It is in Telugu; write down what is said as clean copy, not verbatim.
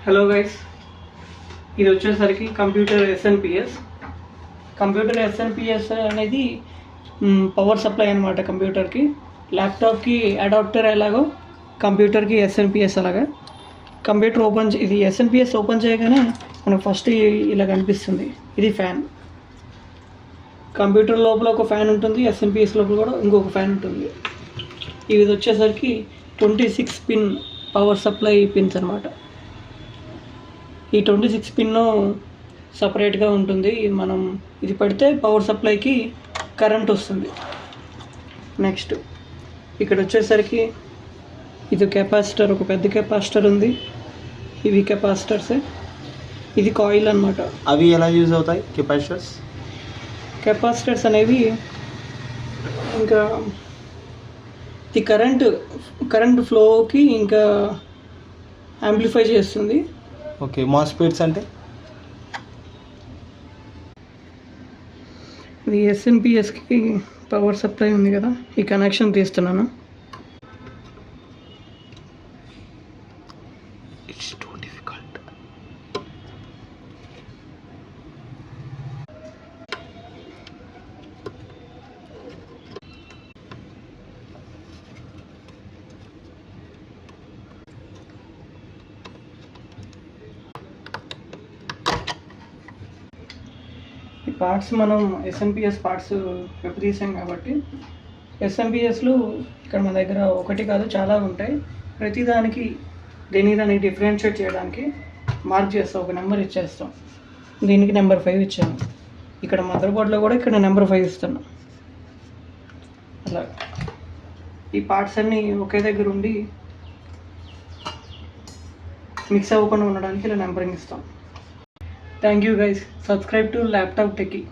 హలో గైస్, ఇది వచ్చేసరికి కంప్యూటర్ ఎస్ఎన్పిఎస్. కంప్యూటర్ ఎస్ఎన్పిఎస్ అనేది పవర్ సప్లై అనమాట. కంప్యూటర్కి, ల్యాప్టాప్కి అడాప్టర్ ఎలాగో కంప్యూటర్కి ఎస్ఎన్పిఎస్ అలాగా. కంప్యూటర్ ఇది ఎస్ఎన్పిఎస్ ఓపెన్ చేయగానే మనకు ఫస్ట్ ఇలా కనిపిస్తుంది. ఇది ఫ్యాన్. కంప్యూటర్ లోపల ఒక ఫ్యాన్ ఉంటుంది, ఎస్ఎన్పిఎస్ లోపల కూడా ఇంకొక ఫ్యాన్ ఉంటుంది. ఇది వచ్చేసరికి 26 పిన్ పవర్ సప్లై పిన్స్ అనమాట. ఈ 26 పిన్ సపరేట్గా ఉంటుంది. మనం ఇది పెడితే పవర్ సప్లైకి కరెంట్ వస్తుంది. నెక్స్ట్ ఇక్కడ వచ్చేసరికి ఇది కెపాసిటర్, ఒక పెద్ద కెపాసిటర్ ఉంది. ఇవి కెపాసిటర్సే. ఇది కాయిల్ అనమాట. అవి ఎలా యూజ్ అవుతాయి కెపాసిటర్స్ అనేవి ఇంకా ఈ కరెంట్ ఫ్లోకి ఇంకా యాంప్లిఫై చేస్తుంది. ఓకే, మాస్ఫెట్స్ అంటే ఇది ఎస్ఎన్పిఎస్కి పవర్ సప్లై ఉంది కదా, ఈ కనెక్షన్ తీస్తున్నాను. It's too difficult. ఈ పార్ట్స్ మనం ఎస్ఎన్పిఎస్ పార్ట్స్ విడదీసాం కాబట్టి, ఎస్ఎన్పిఎస్లు ఇక్కడ మన దగ్గర ఒకటి కాదు చాలా ఉంటాయి. ప్రతిదానికి దానికి డిఫరెన్షియేట్ చేయడానికి మార్క్ చేస్తాం, ఒక నెంబర్ ఇచ్చేస్తాం. దీనికి నెంబర్ 5 ఇచ్చాను. ఇక్కడ మదర్ బోర్డ్లో కూడా ఇక్కడ నెంబర్ 5 ఇస్తాను. అలా ఈ పార్ట్స్ అన్నీ ఒకే దగ్గర ఉండి మిక్స్ అవ్వకుండా ఉండడానికి ఇలా నెంబరింగ్ ఇస్తాం. Thank you guys. Subscribe to Laptop Techie.